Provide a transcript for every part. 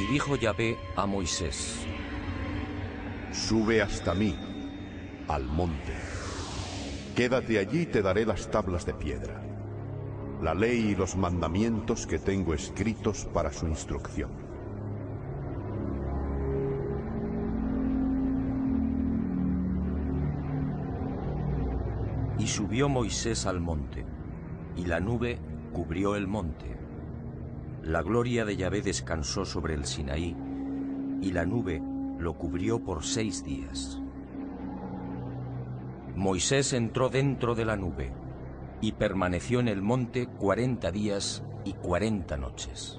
dijo Yahvé a Moisés: Sube hasta mí, al monte. Quédate allí y te daré las tablas de piedra, la ley y los mandamientos que tengo escritos para su instrucción. Y subió Moisés al monte, y la nube cubrió el monte. La gloria de Yahvé descansó sobre el Sinaí, y la nube lo cubrió por 6 días. Moisés entró dentro de la nube, y permaneció en el monte 40 días y 40 noches.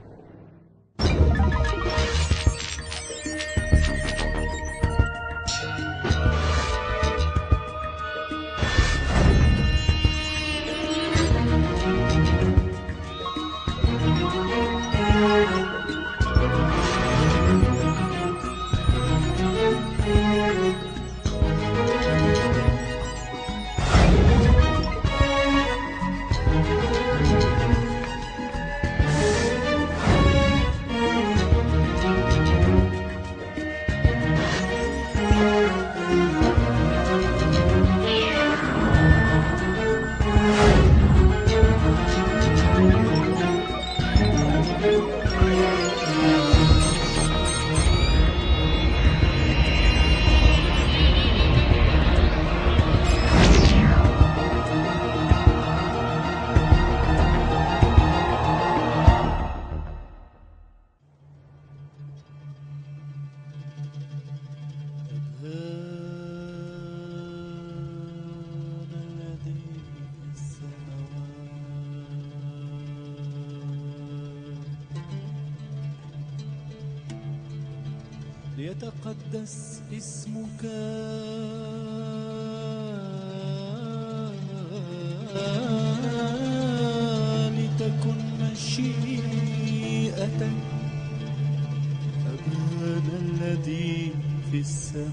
ليتقدس اسمك لتكن مشيئتك أبانا الذي في السماوات.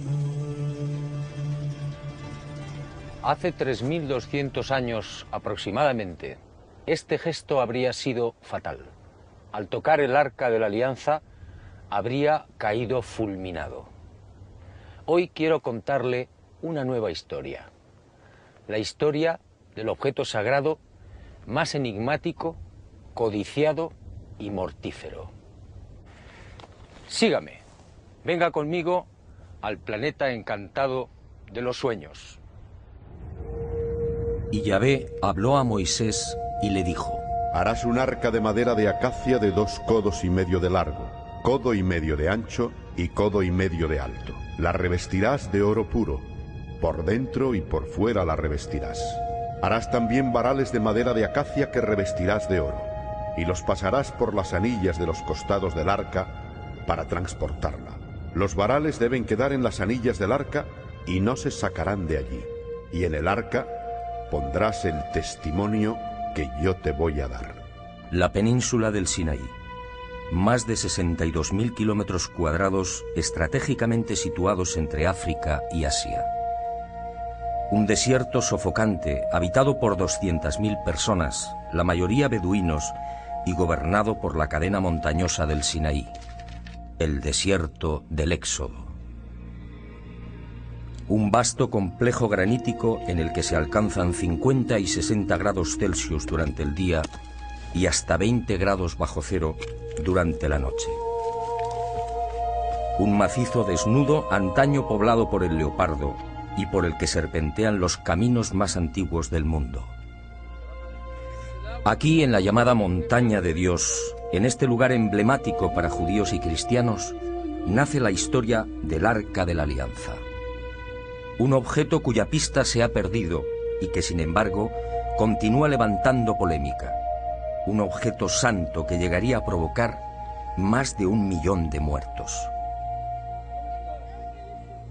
Hace 3200 años aproximadamente, este gesto habría sido fatal. Al tocar el arca de la alianza, habría caído fulminado. Hoy quiero contarle una nueva historia. La historia del objeto sagrado más enigmático, codiciado y mortífero. Sígame, venga conmigo al planeta encantado de los sueños. Y Yahvé habló a Moisés y le dijo: Harás un arca de madera de acacia de 2 codos y medio de largo, codo y medio de ancho y codo y medio de alto. La revestirás de oro puro, por dentro y por fuera la revestirás. Harás también varales de madera de acacia que revestirás de oro, y los pasarás por las anillas de los costados del arca para transportarla. Los varales deben quedar en las anillas del arca y no se sacarán de allí. Y en el arca pondrás el testimonio que yo te voy a dar. La península del Sinaí. Más de 62.000 kilómetros cuadrados estratégicamente situados entre África y Asia. Un desierto sofocante habitado por 200.000 personas, la mayoría beduinos, y gobernado por la cadena montañosa del Sinaí, el desierto del Éxodo. Un vasto complejo granítico en el que se alcanzan 50 y 60 grados Celsius durante el día y hasta 20 grados bajo cero durante la noche. Un macizo desnudo antaño poblado por el leopardo y por el que serpentean los caminos más antiguos del mundo. Aquí, en la llamada Montaña de Dios, en este lugar emblemático para judíos y cristianos, nace la historia del Arca de la Alianza. Un objeto cuya pista se ha perdido y que, sin embargo, continúa levantando polémica. Un objeto santo que llegaría a provocar más de 1 millón de muertos.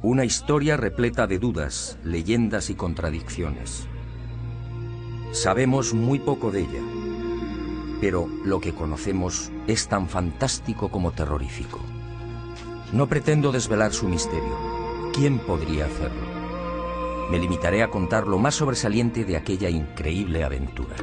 Una historia repleta de dudas, leyendas y contradicciones. Sabemos muy poco de ella, pero lo que conocemos es tan fantástico como terrorífico. No pretendo desvelar su misterio. ¿Quién podría hacerlo? Me limitaré a contar lo más sobresaliente de aquella increíble aventura.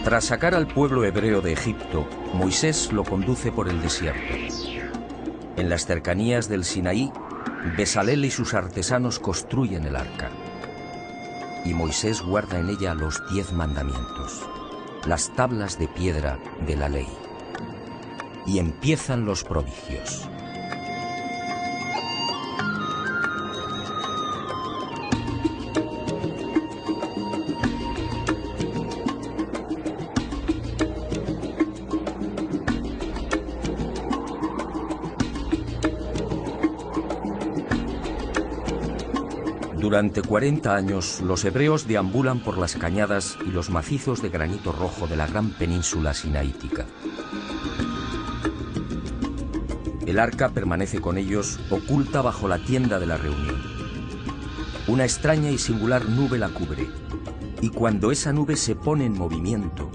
Tras sacar al pueblo hebreo de Egipto, Moisés lo conduce por el desierto. En las cercanías del Sinaí, Besalel y sus artesanos construyen el arca. Y Moisés guarda en ella los 10 mandamientos, las tablas de piedra de la ley. Y empiezan los prodigios. Durante 40 años, los hebreos deambulan por las cañadas y los macizos de granito rojo de la gran península sinaítica. El arca permanece con ellos, oculta bajo la tienda de la reunión. Una extraña y singular nube la cubre, y cuando esa nube se pone en movimiento,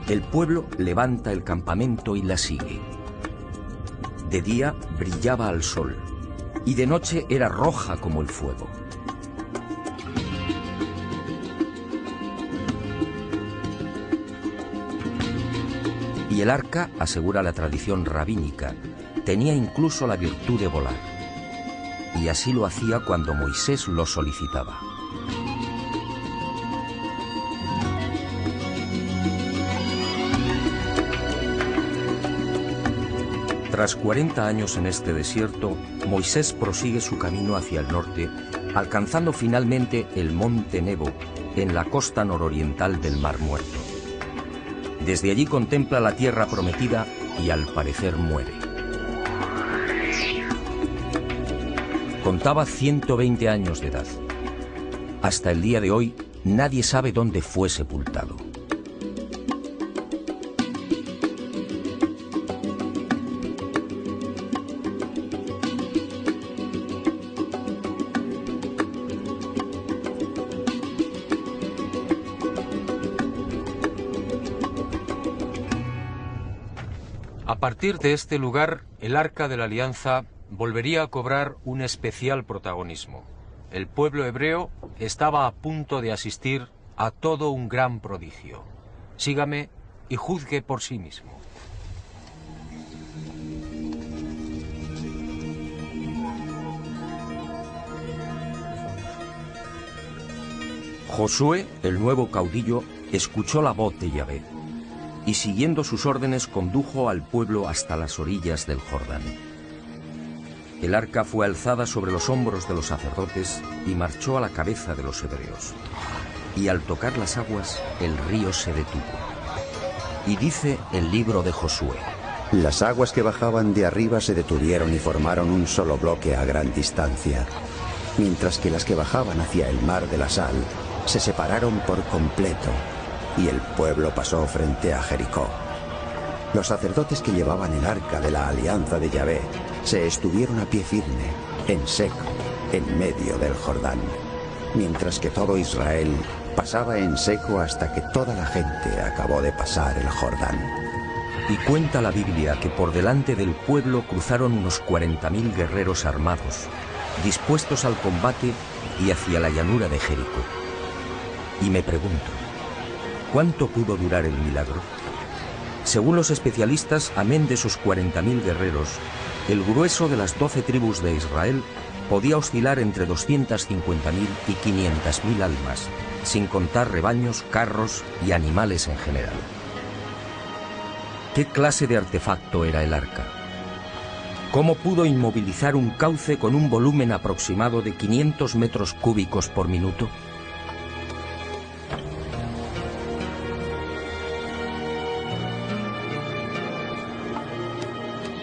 el pueblo levanta el campamento y la sigue. De día brillaba al sol, y de noche era roja como el fuego. Y el arca, asegura la tradición rabínica, tenía incluso la virtud de volar. Y así lo hacía cuando Moisés lo solicitaba. Tras 40 años en este desierto, Moisés prosigue su camino hacia el norte, alcanzando finalmente el monte Nebo, en la costa nororiental del Mar Muerto. Desde allí contempla la tierra prometida y al parecer muere. Contaba 120 años de edad. Hasta el día de hoy, nadie sabe dónde fue sepultado. A partir de este lugar, el Arca de la Alianza volvería a cobrar un especial protagonismo. El pueblo hebreo estaba a punto de asistir a todo un gran prodigio. Sígame y juzgue por sí mismo. Josué, el nuevo caudillo, escuchó la voz de Yahvé y siguiendo sus órdenes condujo al pueblo hasta las orillas del Jordán. El arca fue alzada sobre los hombros de los sacerdotes y marchó a la cabeza de los hebreos. Y al tocar las aguas, el río se detuvo. Y dice el libro de Josué: Las aguas que bajaban de arriba se detuvieron y formaron un solo bloque a gran distancia, mientras que las que bajaban hacia el mar de la sal se separaron por completo, y el pueblo pasó frente a Jericó. Los sacerdotes que llevaban el arca de la alianza de Yahvé se estuvieron a pie firme, en seco, en medio del Jordán, mientras que todo Israel pasaba en seco hasta que toda la gente acabó de pasar el Jordán. Y cuenta la Biblia que por delante del pueblo cruzaron unos 40.000 guerreros armados, dispuestos al combate y hacia la llanura de Jericó. Y me pregunto, ¿cuánto pudo durar el milagro? Según los especialistas, amén de esos 40.000 guerreros, el grueso de las 12 tribus de Israel podía oscilar entre 250.000 y 500.000 almas, sin contar rebaños, carros y animales en general. ¿Qué clase de artefacto era el arca? ¿Cómo pudo inmovilizar un cauce con un volumen aproximado de 500 metros cúbicos por minuto?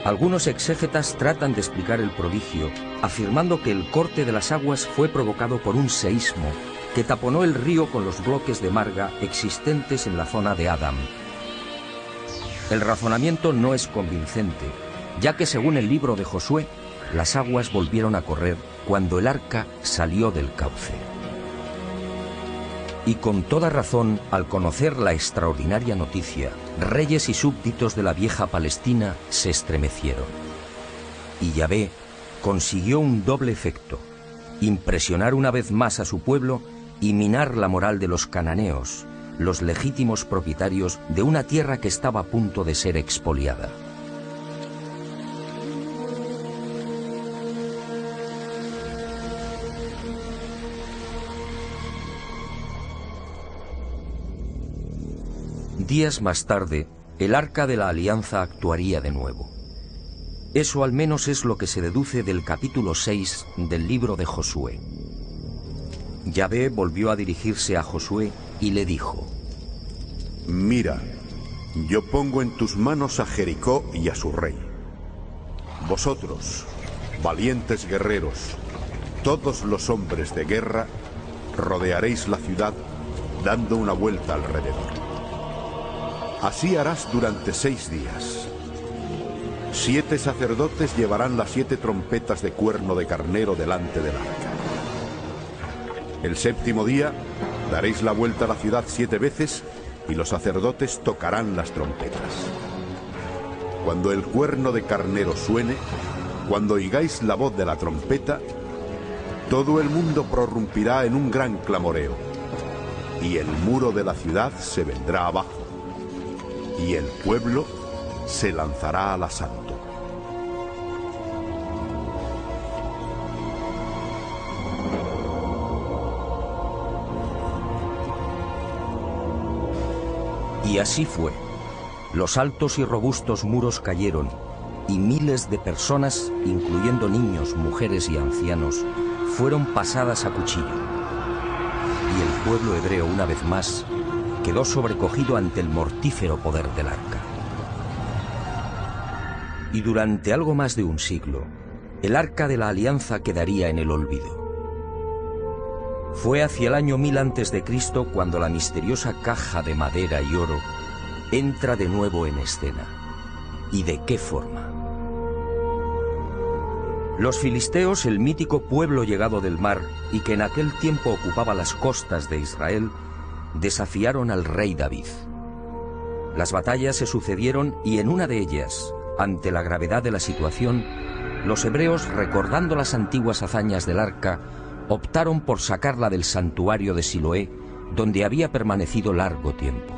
Algunos exégetas tratan de explicar el prodigio, afirmando que el corte de las aguas fue provocado por un seísmo que taponó el río con los bloques de marga existentes en la zona de Adam. El razonamiento no es convincente, ya que según el libro de Josué, las aguas volvieron a correr cuando el arca salió del cauce. Y con toda razón, al conocer la extraordinaria noticia, reyes y súbditos de la vieja Palestina se estremecieron. Y Yahvé consiguió un doble efecto: impresionar una vez más a su pueblo y minar la moral de los cananeos, los legítimos propietarios de una tierra que estaba a punto de ser expoliada. Días más tarde, el Arca de la Alianza actuaría de nuevo. Eso al menos es lo que se deduce del capítulo 6 del libro de Josué. Yahvé volvió a dirigirse a Josué y le dijo: Mira, yo pongo en tus manos a Jericó y a su rey. Vosotros, valientes guerreros, todos los hombres de guerra, rodearéis la ciudad dando una vuelta alrededor. Así harás durante 6 días. 7 sacerdotes llevarán las 7 trompetas de cuerno de carnero delante del arca. El 7º día daréis la vuelta a la ciudad 7 veces y los sacerdotes tocarán las trompetas. Cuando el cuerno de carnero suene, cuando oigáis la voz de la trompeta, todo el mundo prorrumpirá en un gran clamoreo, y el muro de la ciudad se vendrá abajo, y el pueblo se lanzará al asalto. Y así fue. Los altos y robustos muros cayeron, y miles de personas, incluyendo niños, mujeres y ancianos, fueron pasadas a cuchillo. Y el pueblo hebreo, una vez más, quedó sobrecogido ante el mortífero poder del arca. Y durante algo más de un siglo, el Arca de la Alianza quedaría en el olvido. Fue hacia el año 1000 a.C. cuando la misteriosa caja de madera y oro entra de nuevo en escena. ¿Y de qué forma? Los filisteos, el mítico pueblo llegado del mar y que en aquel tiempo ocupaba las costas de Israel, desafiaron al rey David. Las batallas se sucedieron y en una de ellas, ante la gravedad de la situación, los hebreos, recordando las antiguas hazañas del arca, optaron por sacarla del santuario de Siloé, donde había permanecido largo tiempo.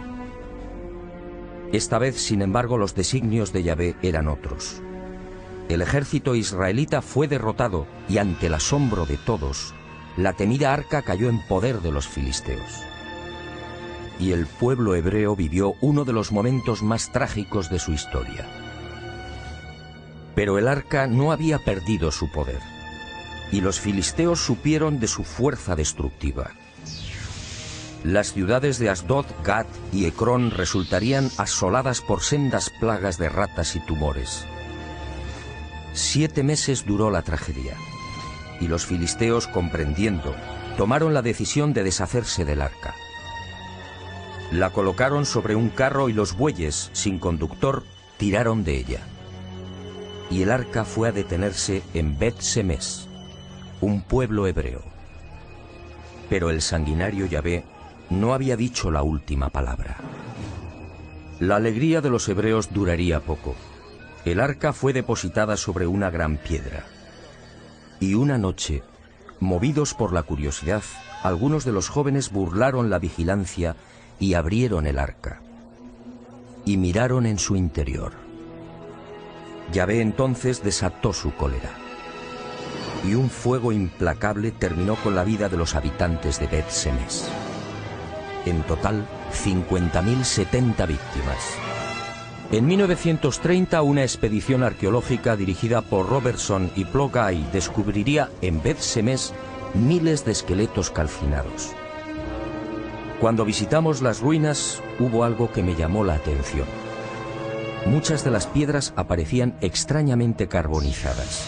Esta vez, sin embargo, los designios de Yahvé eran otros. El ejército israelita fue derrotado y, ante el asombro de todos, la temida arca cayó en poder de los filisteos. Y el pueblo hebreo vivió uno de los momentos más trágicos de su historia. Pero el arca no había perdido su poder, y los filisteos supieron de su fuerza destructiva. Las ciudades de Asdod, Gat y Ecrón resultarían asoladas por sendas plagas de ratas y tumores. 7 meses duró la tragedia, y los filisteos, comprendiendo, tomaron la decisión de deshacerse del arca. La colocaron sobre un carro y los bueyes, sin conductor, tiraron de ella. Y el arca fue a detenerse en Bet-Semes, un pueblo hebreo. Pero el sanguinario Yahvé no había dicho la última palabra. La alegría de los hebreos duraría poco. El arca fue depositada sobre una gran piedra. Y una noche, movidos por la curiosidad, algunos de los jóvenes burlaron la vigilancia y abrieron el arca. Y miraron en su interior. Yahvé entonces desató su cólera. Y un fuego implacable terminó con la vida de los habitantes de Bet-Semes. En total, 50.070 víctimas. En 1930, una expedición arqueológica dirigida por Robertson y Plogai descubriría en Bet-Semes miles de esqueletos calcinados. Cuando visitamos las ruinas, hubo algo que me llamó la atención. Muchas de las piedras aparecían extrañamente carbonizadas.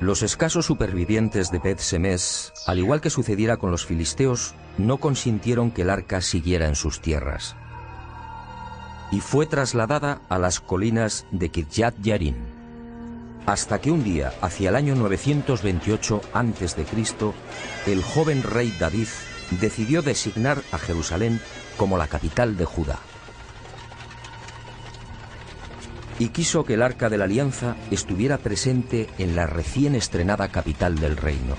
Los escasos supervivientes de Bet-Semes, al igual que sucediera con los filisteos, no consintieron que el arca siguiera en sus tierras. Y fue trasladada a las colinas de Kirjat Yarim. Hasta que un día, hacia el año 928 a.C., el joven rey David decidió designar a Jerusalén como la capital de Judá. Y quiso que el Arca de la Alianza estuviera presente en la recién estrenada capital del reino.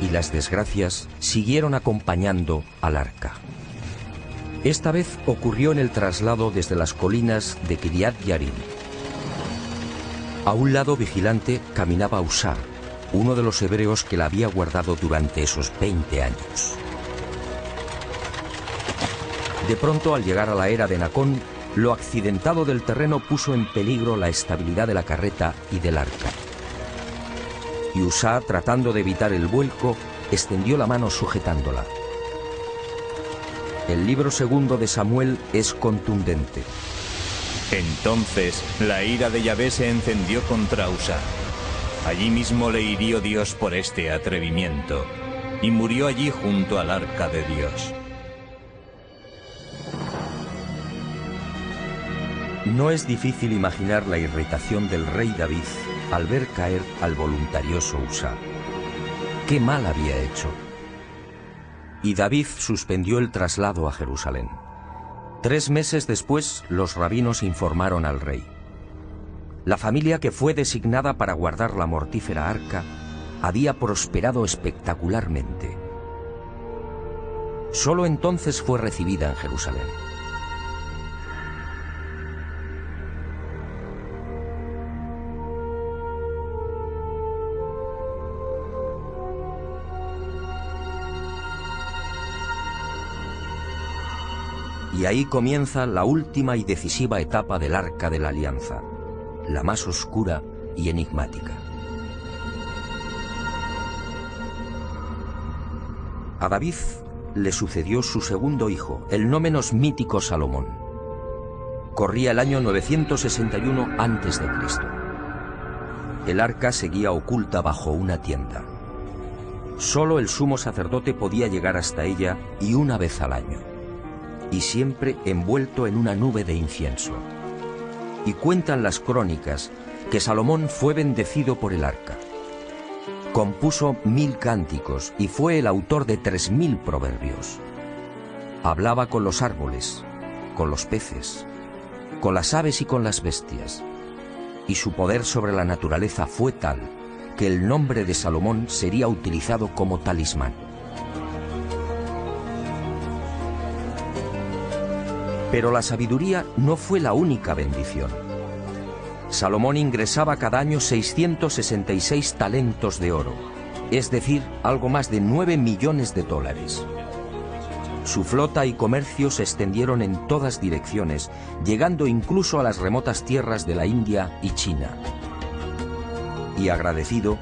y las desgracias siguieron acompañando al arca. Esta vez ocurrió en el traslado desde las colinas de Kiriat Yarim. A un lado vigilante caminaba Usá, uno de los hebreos que la había guardado durante esos 20 años. De pronto, al llegar a la era de Nacón, lo accidentado del terreno puso en peligro la estabilidad de la carreta y del arca. Y Usá, tratando de evitar el vuelco, extendió la mano sujetándola. El libro segundo de Samuel es contundente. Entonces la ira de Yahvé se encendió contra Usá. Allí mismo le hirió Dios por este atrevimiento, y murió allí junto al arca de Dios. No es difícil imaginar la irritación del rey David al ver caer al voluntarioso Usá. ¿Qué mal había hecho? Y David suspendió el traslado a Jerusalén. 3 meses después, los rabinos informaron al rey. La familia que fue designada para guardar la mortífera arca había prosperado espectacularmente. Solo entonces fue recibida en Jerusalén. Y ahí comienza la última y decisiva etapa del Arca de la Alianza, la más oscura y enigmática. A David le sucedió su segundo hijo, el no menos mítico Salomón. Corría el año 961 a.C. El arca seguía oculta bajo una tienda. Solo el sumo sacerdote podía llegar hasta ella, y una vez al año, y siempre envuelto en una nube de incienso. Y cuentan las crónicas que Salomón fue bendecido por el arca. Compuso 1000 cánticos y fue el autor de 3000 proverbios. Hablaba con los árboles, con los peces, con las aves y con las bestias. Y su poder sobre la naturaleza fue tal que el nombre de Salomón sería utilizado como talismán. Pero la sabiduría no fue la única bendición. Salomón ingresaba cada año 666 talentos de oro, es decir, algo más de 9 millones de dólares. Su flota y comercio se extendieron en todas direcciones, llegando incluso a las remotas tierras de la India y China. Y agradecido,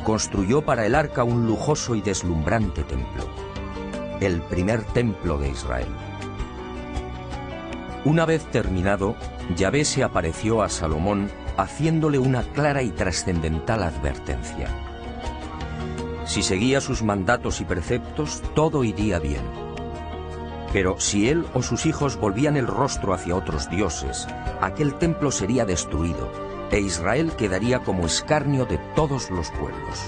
construyó para el arca un lujoso y deslumbrante templo, el primer templo de Israel. Una vez terminado, Yahvé se apareció a Salomón haciéndole una clara y trascendental advertencia. Si seguía sus mandatos y preceptos, todo iría bien. Pero si él o sus hijos volvían el rostro hacia otros dioses, aquel templo sería destruido, e Israel quedaría como escarnio de todos los pueblos.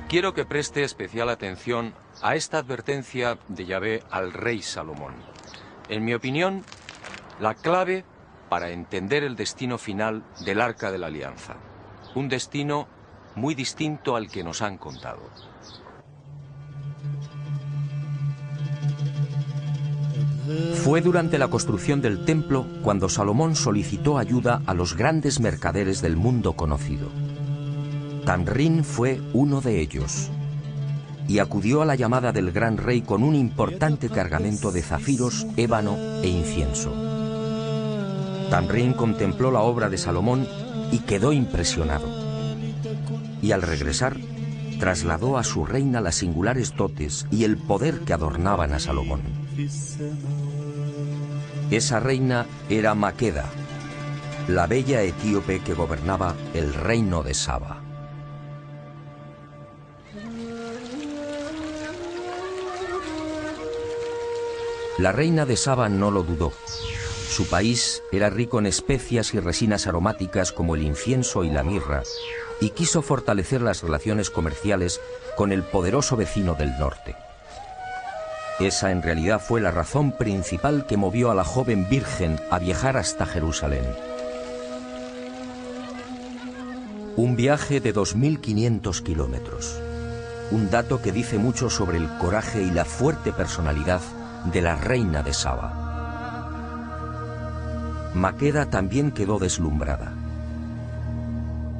Quiero que preste especial atención a esta advertencia de Yahvé al rey Salomón. En mi opinión, la clave para entender el destino final del Arca de la Alianza. Un destino muy distinto al que nos han contado. Fue durante la construcción del templo cuando Salomón solicitó ayuda a los grandes mercaderes del mundo conocido. Tamrín fue uno de ellos, y acudió a la llamada del gran rey con un importante cargamento de zafiros, ébano e incienso. Tamrín contempló la obra de Salomón y quedó impresionado. Y al regresar, trasladó a su reina las singulares dotes y el poder que adornaban a Salomón. Esa reina era Maqueda, la bella etíope que gobernaba el reino de Saba. La reina de Saba no lo dudó. Su país era rico en especias y resinas aromáticas como el incienso y la mirra, y quiso fortalecer las relaciones comerciales con el poderoso vecino del norte. Esa en realidad fue la razón principal que movió a la joven virgen a viajar hasta Jerusalén. Un viaje de 2.500 kilómetros. Un dato que dice mucho sobre el coraje y la fuerte personalidad de la reina de Saba. Maqueda también quedó deslumbrada.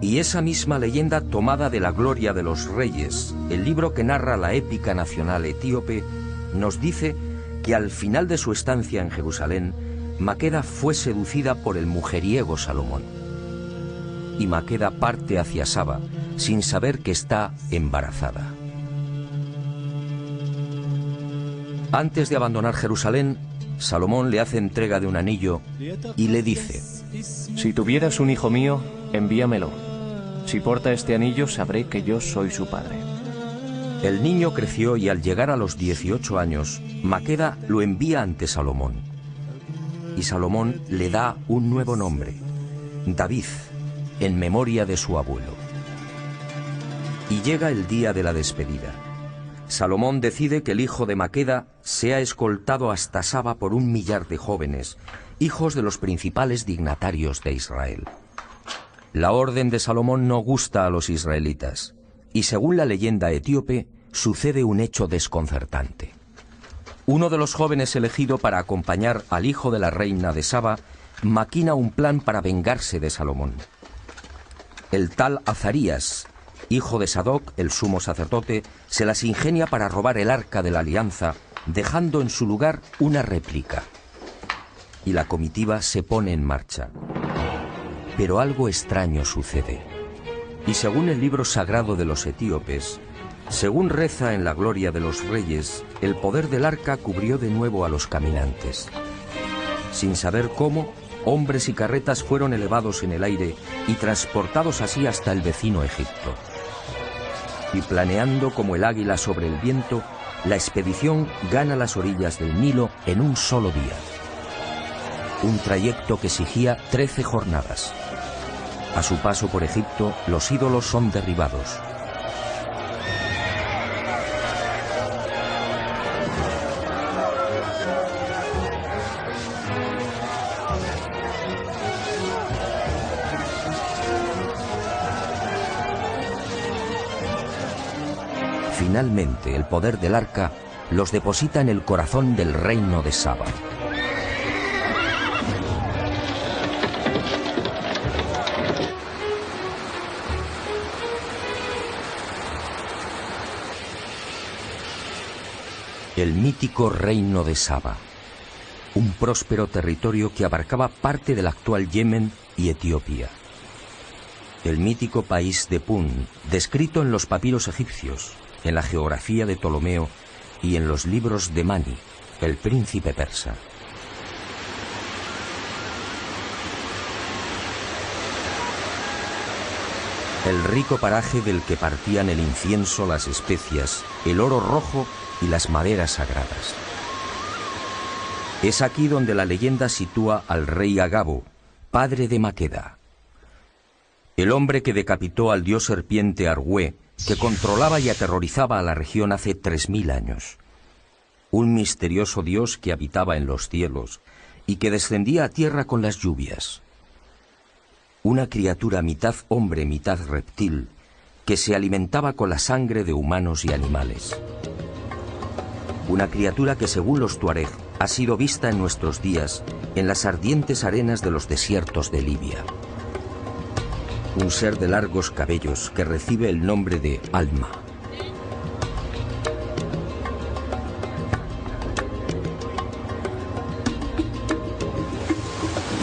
Y esa misma leyenda tomada de la Gloria de los Reyes, el libro que narra la épica nacional etíope, nos dice que al final de su estancia en Jerusalén, Maqueda fue seducida por el mujeriego Salomón. Y Maqueda parte hacia Saba sin saber que está embarazada. Antes de abandonar Jerusalén, Salomón le hace entrega de un anillo y le dice: si tuvieras un hijo mío, envíamelo. Si porta este anillo, sabré que yo soy su padre. El niño creció y al llegar a los 18 años, Maqueda lo envía ante Salomón. Y Salomón le da un nuevo nombre, David, en memoria de su abuelo. Y llega el día de la despedida. Salomón decide que el hijo de Maqueda sea escoltado hasta Saba por 1 millar de jóvenes, hijos de los principales dignatarios de Israel. La orden de Salomón no gusta a los israelitas, y según la leyenda etíope, sucede un hecho desconcertante. Uno de los jóvenes elegido para acompañar al hijo de la reina de Saba maquina un plan para vengarse de Salomón. El tal Azarías, hijo de Sadoc, el sumo sacerdote, se las ingenia para robar el arca de la alianza, dejando en su lugar una réplica. Y la comitiva se pone en marcha. Pero algo extraño sucede. Y según el libro sagrado de los etíopes, según reza en la Gloria de los Reyes, el poder del arca cubrió de nuevo a los caminantes. Sin saber cómo, hombres y carretas fueron elevados en el aire y transportados así hasta el vecino Egipto. Y planeando como el águila sobre el viento, la expedición gana las orillas del Nilo en un solo día. Un trayecto que exigía 13 jornadas. A su paso por Egipto, los ídolos son derribados. Finalmente, el poder del arca los deposita en el corazón del reino de Saba. El mítico reino de Saba, un próspero territorio que abarcaba parte del actual Yemen y Etiopía. El mítico país de Pun, descrito en los papiros egipcios, en la geografía de Ptolomeo y en los libros de Mani, el príncipe persa. El rico paraje del que partían el incienso, las especias, el oro rojo y las maderas sagradas. Es aquí donde la leyenda sitúa al rey Agabo, padre de Maqueda. El hombre que decapitó al dios serpiente Argüé, que controlaba y aterrorizaba a la región hace 3000 años. Un misterioso dios que habitaba en los cielos y que descendía a tierra con las lluvias. Una criatura mitad hombre, mitad reptil, que se alimentaba con la sangre de humanos y animales. Una criatura que, según los tuareg, ha sido vista en nuestros días en las ardientes arenas de los desiertos de Libia. Un ser de largos cabellos que recibe el nombre de Alma.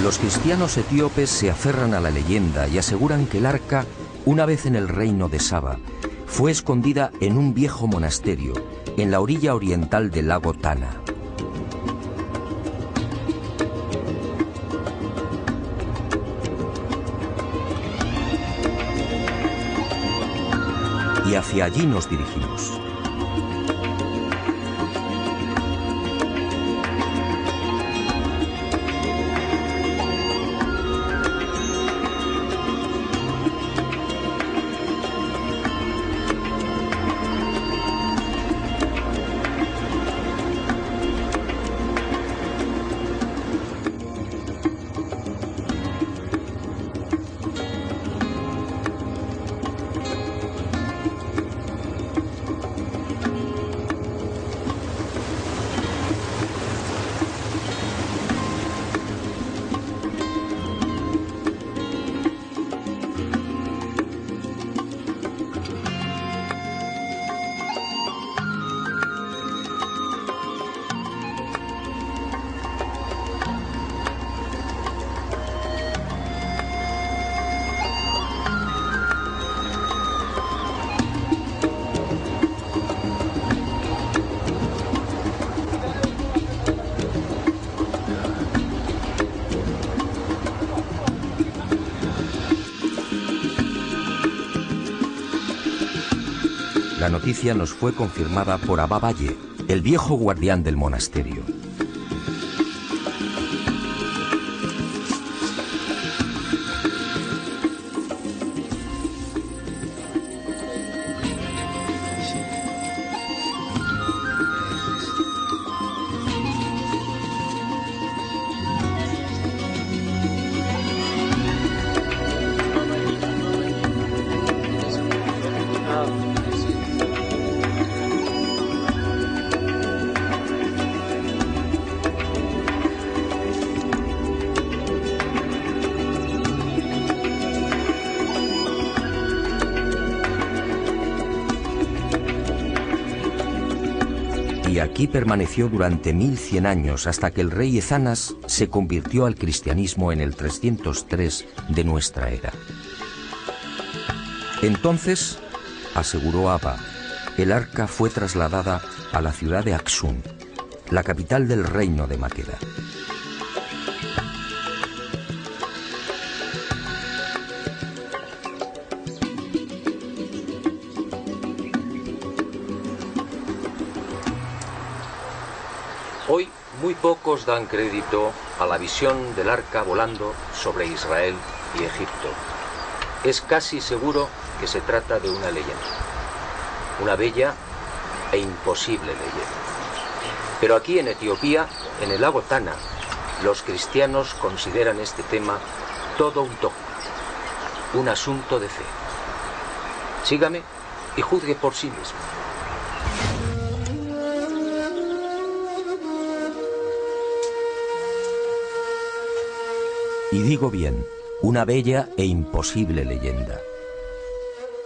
Los cristianos etíopes se aferran a la leyenda y aseguran que el arca, una vez en el reino de Saba, fue escondida en un viejo monasterio en la orilla oriental del lago Tana. Y hacia allí nos dirigimos. La noticia nos fue confirmada por Abba Valle, el viejo guardián del monasterio. Y aquí permaneció durante 1100 años hasta que el rey Ezanas se convirtió al cristianismo en el 303 de nuestra era. Entonces, aseguró Abba, el arca fue trasladada a la ciudad de Aksum, la capital del reino de Maqueda. Hoy muy pocos dan crédito a la visión del arca volando sobre Israel y Egipto. Es casi seguro que se trata de una leyenda, una bella e imposible leyenda. Pero aquí en Etiopía, en el lago Tana, los cristianos consideran este tema todo un dogma, un asunto de fe. Sígame y juzgue por sí mismo. Y digo bien, una bella e imposible leyenda.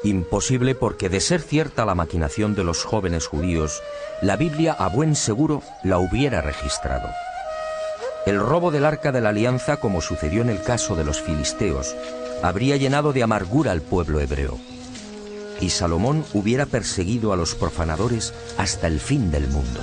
Imposible porque, de ser cierta la maquinación de los jóvenes judíos, la Biblia a buen seguro la hubiera registrado. El robo del Arca de la Alianza, como sucedió en el caso de los filisteos, habría llenado de amargura al pueblo hebreo. Y Salomón hubiera perseguido a los profanadores hasta el fin del mundo.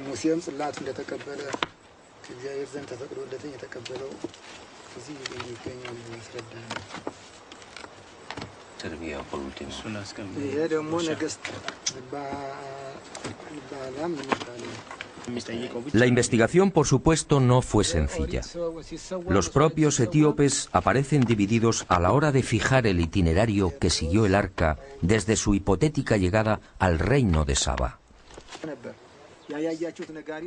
ሙሴም ጽላት እንደተቀበለ ከእግዚአብሔር ዘንድ ተፈቅዶለትኝ የተቀበለው እዚህ ይገኛል ያስረዳል። ይሄ ደግሞ ነገስት ባላም ይባላል። La investigación, por supuesto, no fue sencilla. Los propios etíopes aparecen divididos a la hora de fijar el itinerario que siguió el arca desde su hipotética llegada al reino de Saba.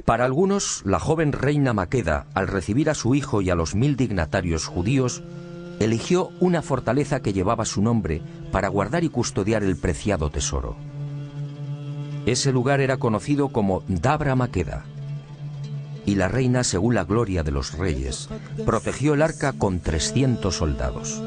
Para algunos, la joven reina Maqueda, al recibir a su hijo y a los 1000 dignatarios judíos, eligió una fortaleza que llevaba su nombre para guardar y custodiar el preciado tesoro. Ese lugar era conocido como Dabra Maqueda, y la reina, según la gloria de los reyes, protegió el arca con 300 soldados.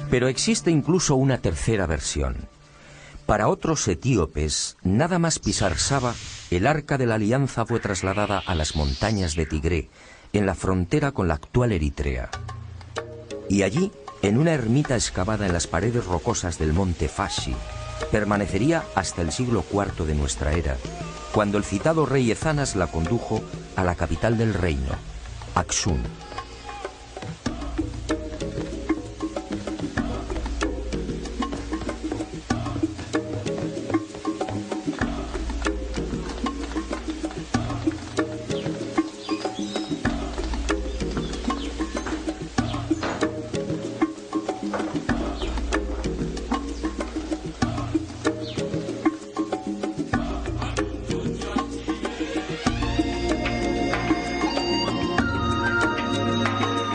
Pero existe incluso una tercera versión. Para otros etíopes, nada más pisar Saba, el Arca de la Alianza fue trasladada a las montañas de Tigré, en la frontera con la actual Eritrea. Y allí en una ermita excavada en las paredes rocosas del monte Fashi, permanecería hasta el siglo IV de nuestra era, cuando el citado rey Ezanas la condujo a la capital del reino, Axum.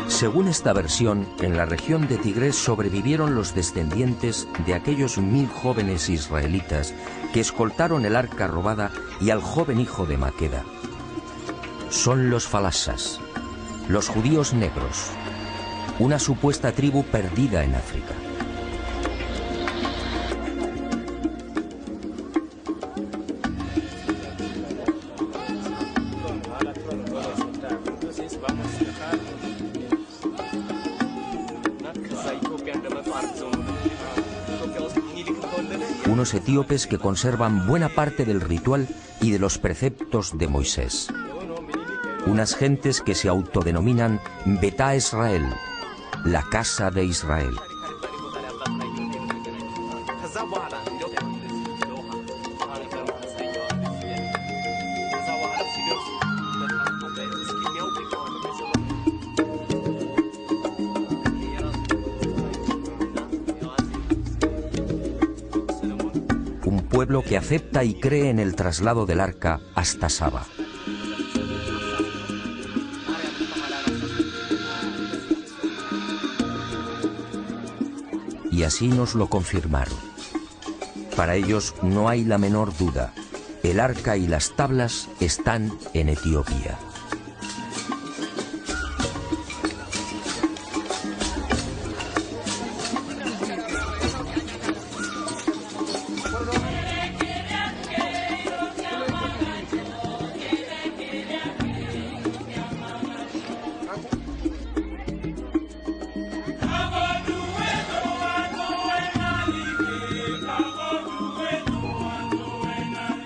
Según esta versión, en la región de Tigres sobrevivieron los descendientes de aquellos 1000 jóvenes israelitas que escoltaron el arca robada y al joven hijo de Maqueda. Son los falasas, los judíos negros, una supuesta tribu perdida en África. Unos etíopes que conservan buena parte del ritual y de los preceptos de Moisés. Unas gentes que se autodenominan Betá Israel, la casa de Israel. Pueblo que acepta y cree en el traslado del arca hasta Saba. Y así nos lo confirmaron. Para ellos no hay la menor duda. El arca y las tablas están en Etiopía.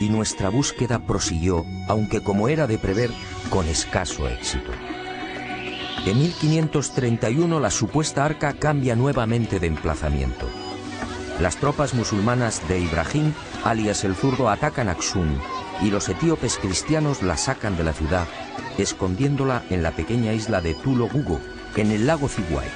Y nuestra búsqueda prosiguió, aunque como era de prever, con escaso éxito. En 1531 la supuesta arca cambia nuevamente de emplazamiento. Las tropas musulmanas de Ibrahim, alias el Zurdo, atacan Axum y los etíopes cristianos la sacan de la ciudad, escondiéndola en la pequeña isla de Tulo Gugo, en el lago Ziguay.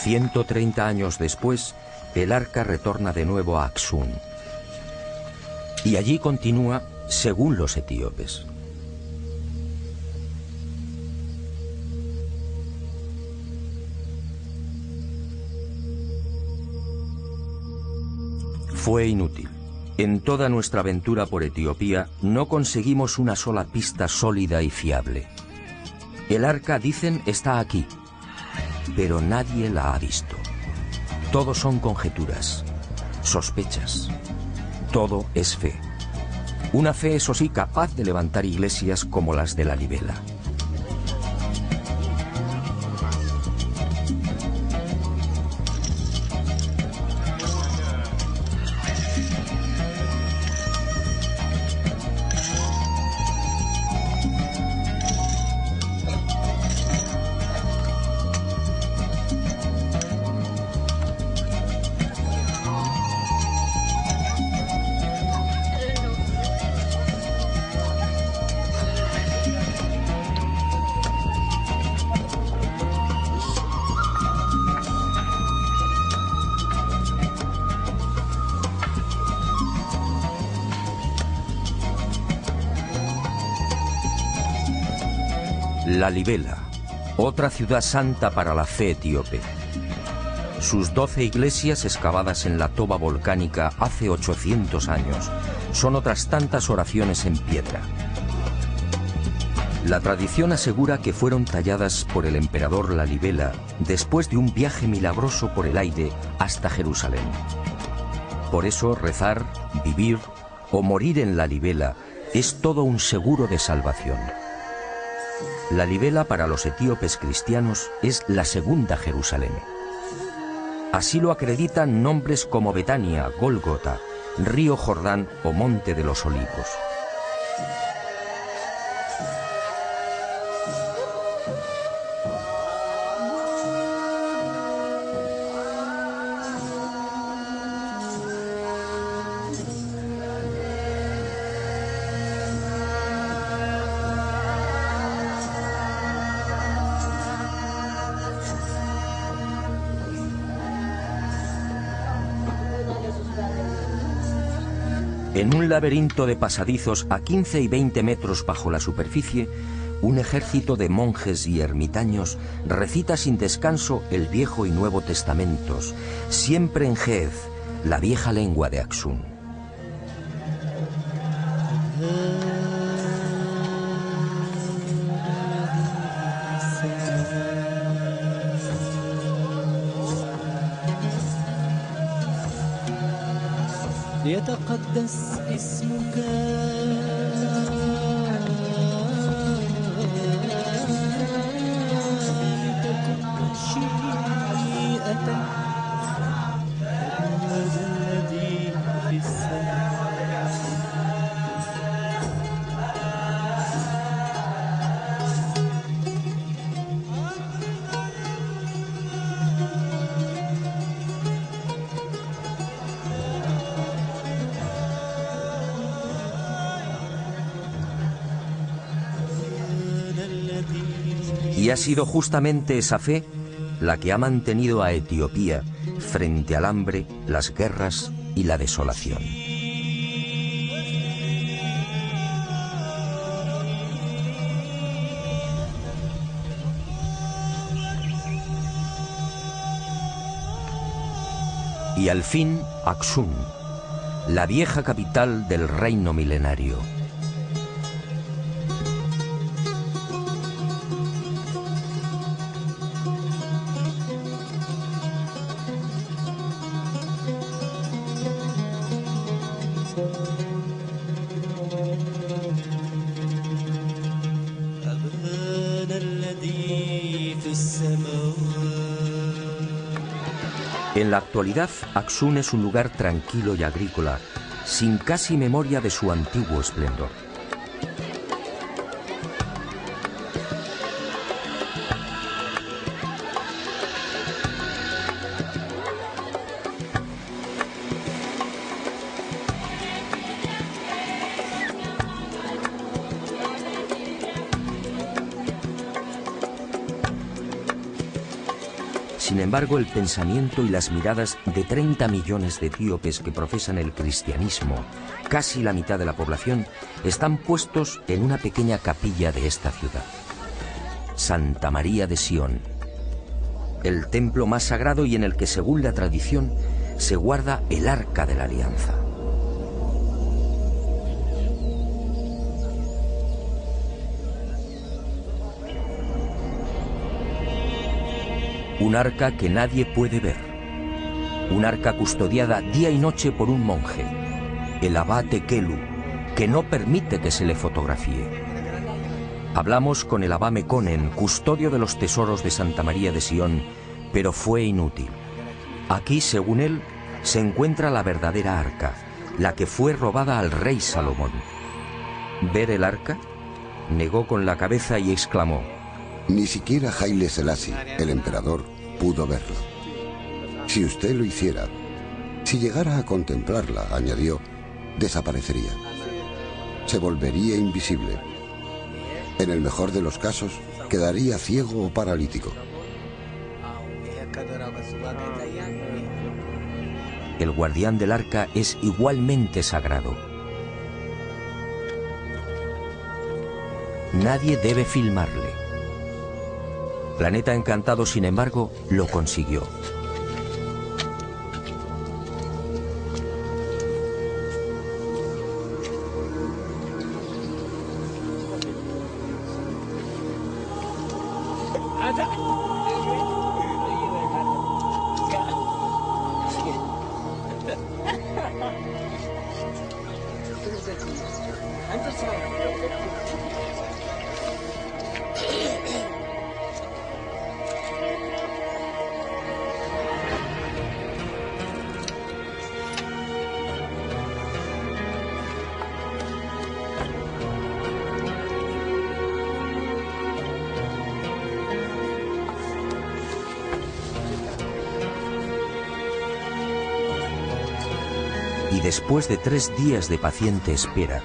...130 años después, el arca retorna de nuevo a Axum. Y allí continúa según los etíopes. Fue inútil. En toda nuestra aventura por Etiopía no conseguimos una sola pista sólida y fiable. El arca, dicen, está aquí, pero nadie la ha visto. Todo son conjeturas. sospechas. Todo es fe. Una fe, eso sí, capaz de levantar iglesias como las de la Libela. La Libela, otra ciudad santa para la fe etíope. Sus 12 iglesias excavadas en la toba volcánica hace 800 años son otras tantas oraciones en piedra. La tradición asegura que fueron talladas por el emperador Lalibela después de un viaje milagroso por el aire hasta Jerusalén. Por eso rezar, vivir o morir en Lalibela es todo un seguro de salvación. Lalibela para los etíopes cristianos es la segunda Jerusalén. Así lo acreditan nombres como Betania, Gólgota, Río Jordán o Monte de los Olivos. En un laberinto de pasadizos a 15 y 20 metros bajo la superficie, un ejército de monjes y ermitaños recita sin descanso el Viejo y Nuevo Testamentos, siempre en Ge'ez, la vieja lengua de Axum. ليتقدس اسمك لتكن مشيئتك هذا الذي في السماء. Y ha sido justamente esa fe la que ha mantenido a Etiopía frente al hambre, las guerras y la desolación. Y al fin, Axum, la vieja capital del reino milenario. En la actualidad, Axum es un lugar tranquilo y agrícola, sin casi memoria de su antiguo esplendor. Sin embargo, el pensamiento y las miradas de 30 millones de etíopes que profesan el cristianismo, casi la mitad de la población, están puestos en una pequeña capilla de esta ciudad. Santa María de Sion, el templo más sagrado y en el que, según la tradición, se guarda el Arca de la Alianza. Un arca que nadie puede ver, Un arca custodiada día y noche por un monje, el abate Kelu, que no permite que se le fotografíe. Hablamos con el abá Mekonnen, custodio de los tesoros de Santa María de Sion, pero fue inútil. Aquí, según él, se encuentra la verdadera arca, la que fue robada al rey Salomón. ¿Ver el arca? Negó con la cabeza y exclamó: Ni siquiera Haile Selassie, el emperador, pudo verlo. Si usted lo hiciera, si llegara a contemplarla, añadió, desaparecería. Se volvería invisible. En el mejor de los casos, quedaría ciego o paralítico. El guardián del arca es igualmente sagrado. Nadie debe filmarle. Planeta Encantado, sin embargo, lo consiguió. Y después de 3 días de paciente espera,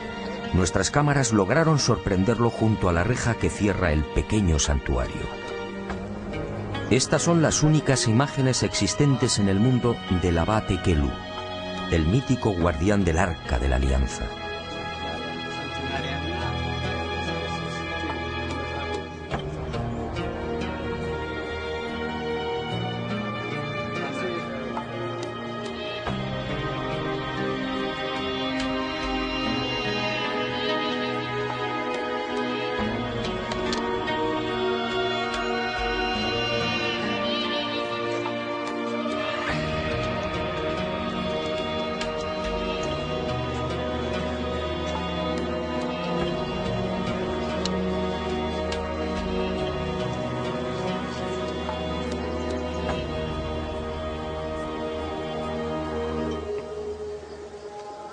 nuestras cámaras lograron sorprenderlo junto a la reja que cierra el pequeño santuario. Estas son las únicas imágenes existentes en el mundo del abate Kelu, el mítico guardián del Arca de la Alianza.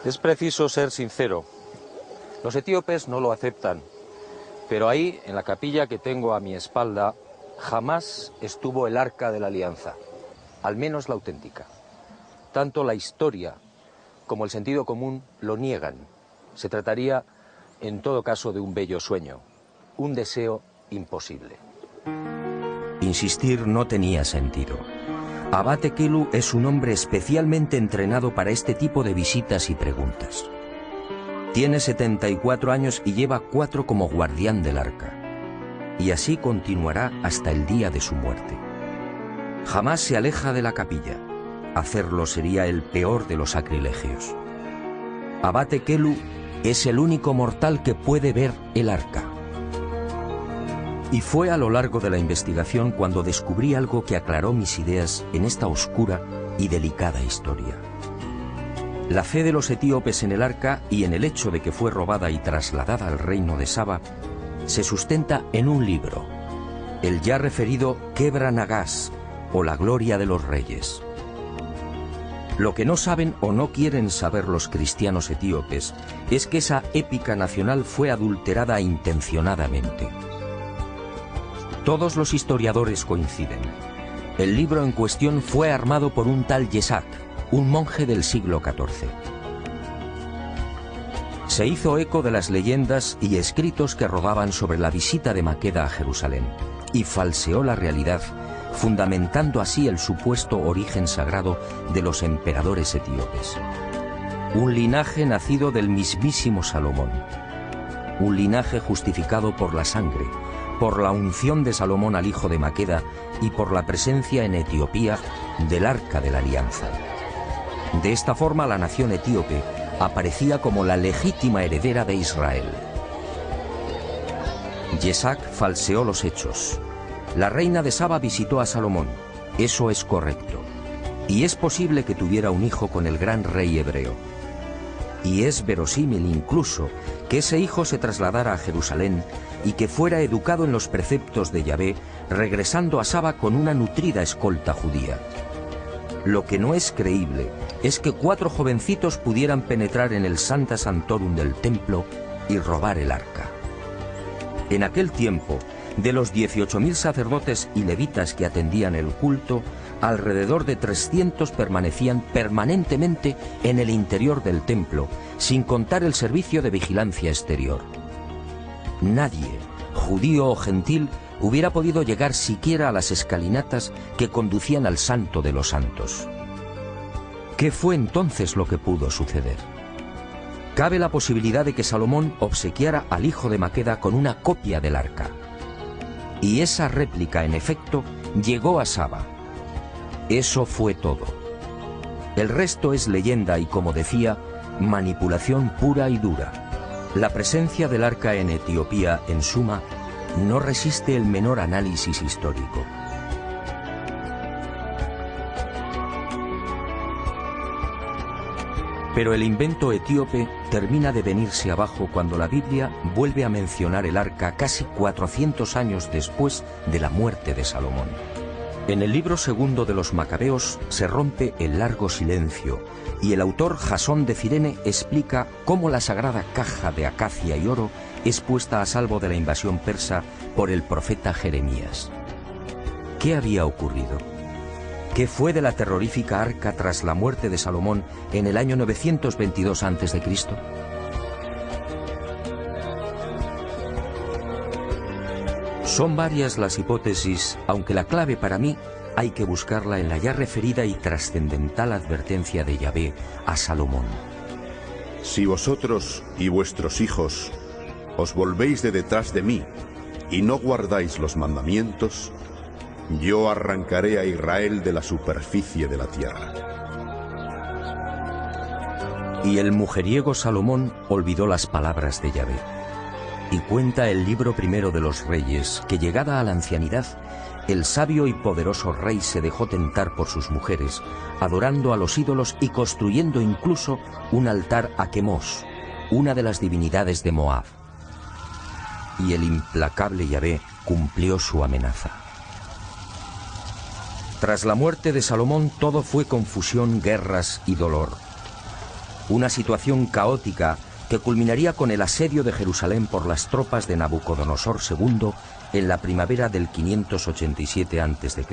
Es preciso ser sincero. Los etíopes no lo aceptan, pero ahí, en la capilla que tengo a mi espalda, jamás estuvo el Arca de la Alianza, al menos la auténtica. Tanto la historia como el sentido común lo niegan. Se trataría, en todo caso, de un bello sueño, un deseo imposible. Insistir no tenía sentido. Abate Kelu es un hombre especialmente entrenado para este tipo de visitas y preguntas. Tiene 74 años y lleva 4 como guardián del arca. Y así continuará hasta el día de su muerte. Jamás se aleja de la capilla. Hacerlo sería el peor de los sacrilegios. Abate Kelu es el único mortal que puede ver el arca. Y fue a lo largo de la investigación cuando descubrí algo que aclaró mis ideas en esta oscura y delicada historia. La fe de los etíopes en el arca y en el hecho de que fue robada y trasladada al reino de Saba se sustenta en un libro, el ya referido Kebra Nagás, o la gloria de los reyes. Lo que no saben o no quieren saber los cristianos etíopes es que esa épica nacional fue adulterada intencionadamente. Todos los historiadores coinciden. El libro en cuestión fue armado por un tal Yesak, un monje del siglo XIV. Se hizo eco de las leyendas y escritos que rodaban sobre la visita de Maqueda a Jerusalén y falseó la realidad, fundamentando así el supuesto origen sagrado de los emperadores etíopes. Un linaje nacido del mismísimo Salomón. Un linaje justificado por la sangre, por la unción de Salomón al hijo de Maqueda y por la presencia en Etiopía del Arca de la Alianza. De esta forma la nación etíope aparecía como la legítima heredera de Israel. Yesak falseó los hechos. La reina de Saba visitó a Salomón. Eso es correcto. y es posible que tuviera un hijo con el gran rey hebreo. Y es verosímil incluso que ese hijo se trasladara a Jerusalén y que fuera educado en los preceptos de Yahvé, regresando a Saba con una nutrida escolta judía. Lo que no es creíble es que 4 jovencitos pudieran penetrar en el Sancta Sanctorum del templo y robar el arca. En aquel tiempo, de los 18.000 sacerdotes y levitas que atendían el culto, alrededor de 300 permanecían permanentemente en el interior del templo, sin contar el servicio de vigilancia exterior. Nadie, judío o gentil, hubiera podido llegar siquiera a las escalinatas que conducían al Santo de los Santos. ¿Qué fue entonces lo que pudo suceder? Cabe la posibilidad de que Salomón obsequiara al hijo de Maqueda con una copia del arca. Y esa réplica, en efecto, llegó a Saba. Eso fue todo. El resto es leyenda y, como decía, manipulación pura y dura. La presencia del arca en Etiopía, en suma, no resiste el menor análisis histórico. Pero el invento etíope termina de venirse abajo cuando la Biblia vuelve a mencionar el arca casi 400 años después de la muerte de Salomón. En el libro segundo de los Macabeos se rompe el largo silencio y el autor Jasón de Cirene explica cómo la sagrada caja de acacia y oro es puesta a salvo de la invasión persa por el profeta Jeremías. ¿Qué había ocurrido? ¿Qué fue de la terrorífica arca tras la muerte de Salomón en el año 922 a.C.? Son varias las hipótesis, aunque la clave para mí hay que buscarla en la ya referida y trascendental advertencia de Yahvé a Salomón. Si vosotros y vuestros hijos os volvéis de detrás de mí y no guardáis los mandamientos, yo arrancaré a Israel de la superficie de la tierra. Y el mujeriego Salomón olvidó las palabras de Yahvé. Y cuenta el libro primero de los Reyes que, llegada a la ancianidad, el sabio y poderoso rey se dejó tentar por sus mujeres, adorando a los ídolos y construyendo incluso un altar a Quemos, una de las divinidades de Moab. Y el implacable Yahvé cumplió su amenaza. Tras la muerte de Salomón todo fue confusión, guerras y dolor. Una situación caótica que culminaría con el asedio de Jerusalén por las tropas de Nabucodonosor II en la primavera del 587 a.C.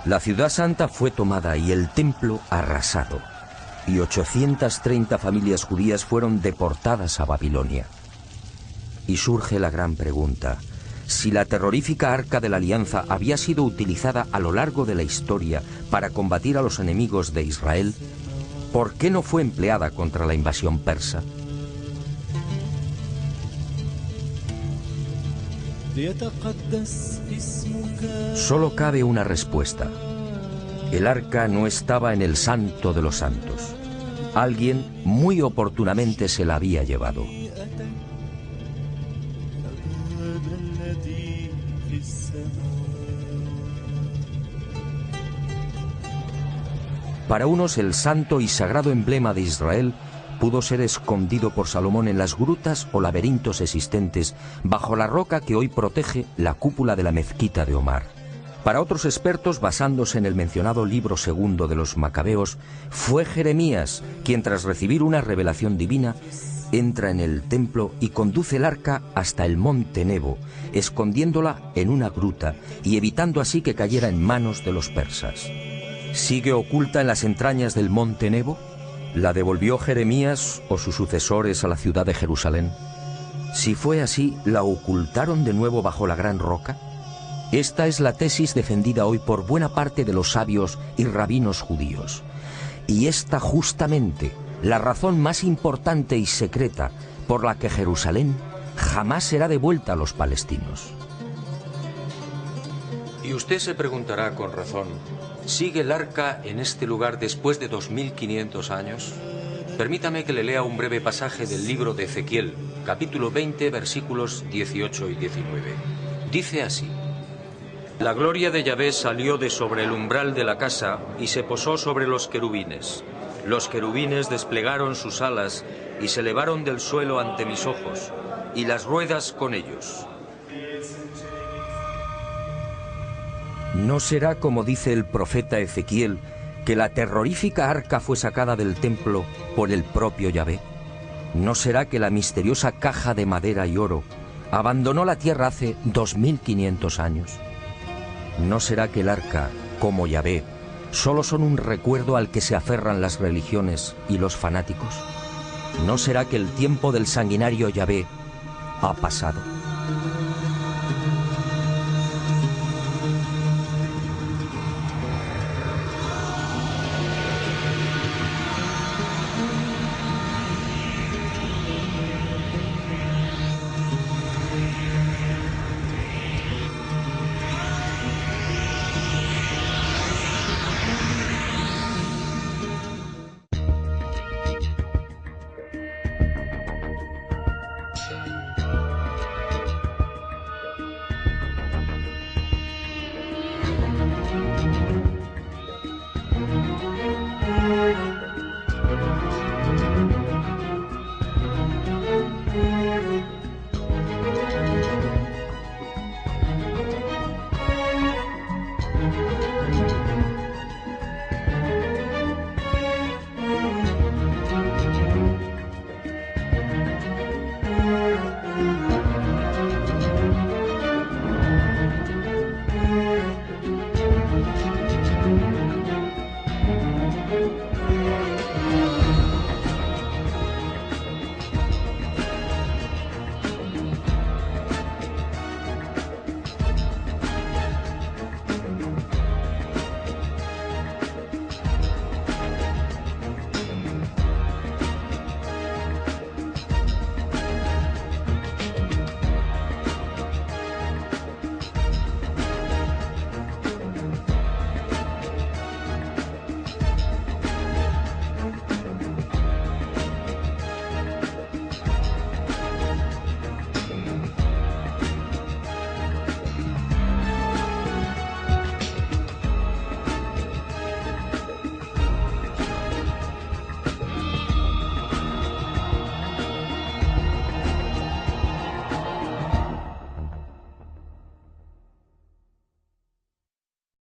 La ciudad santa fue tomada y el templo arrasado, y 830 familias judías fueron deportadas a Babilonia. Y surge la gran pregunta: si la terrorífica Arca de la Alianza había sido utilizada a lo largo de la historia para combatir a los enemigos de Israel, ¿por qué no fue empleada contra la invasión persa? Solo cabe una respuesta. El arca no estaba en el Santo de los Santos. Alguien muy oportunamente se la había llevado. Para unos, el santo y sagrado emblema de Israel pudo ser escondido por Salomón en las grutas o laberintos existentes bajo la roca que hoy protege la cúpula de la mezquita de Omar. Para otros expertos, basándose en el mencionado libro segundo de los Macabeos, fue Jeremías quien, tras recibir una revelación divina, entra en el templo y conduce el arca hasta el monte Nebo, escondiéndola en una gruta y evitando así que cayera en manos de los persas. ¿Sigue oculta en las entrañas del monte Nebo? ¿La devolvió Jeremías o sus sucesores a la ciudad de Jerusalén? Si fue así, ¿la ocultaron de nuevo bajo la gran roca? Esta es la tesis defendida hoy por buena parte de los sabios y rabinos judíos. Y esta justamente la razón más importante y secreta por la que Jerusalén jamás será devuelta a los palestinos. Y usted se preguntará con razón: ¿sigue el arca en este lugar después de 2500 años? Permítame que le lea un breve pasaje del libro de Ezequiel, capítulo 20, versículos 18 y 19. Dice así: La gloria de Yahvé salió de sobre el umbral de la casa y se posó sobre los querubines. Los querubines desplegaron sus alas y se elevaron del suelo ante mis ojos, y las ruedas con ellos. No será como dice el profeta Ezequiel, que la terrorífica arca fue sacada del templo por el propio Yahvé. No será que la misteriosa caja de madera y oro abandonó la tierra hace 2500 años. ¿No será que el arca, como Yahvé, solo son un recuerdo al que se aferran las religiones y los fanáticos? ¿No será que el tiempo del sanguinario Yahvé ha pasado?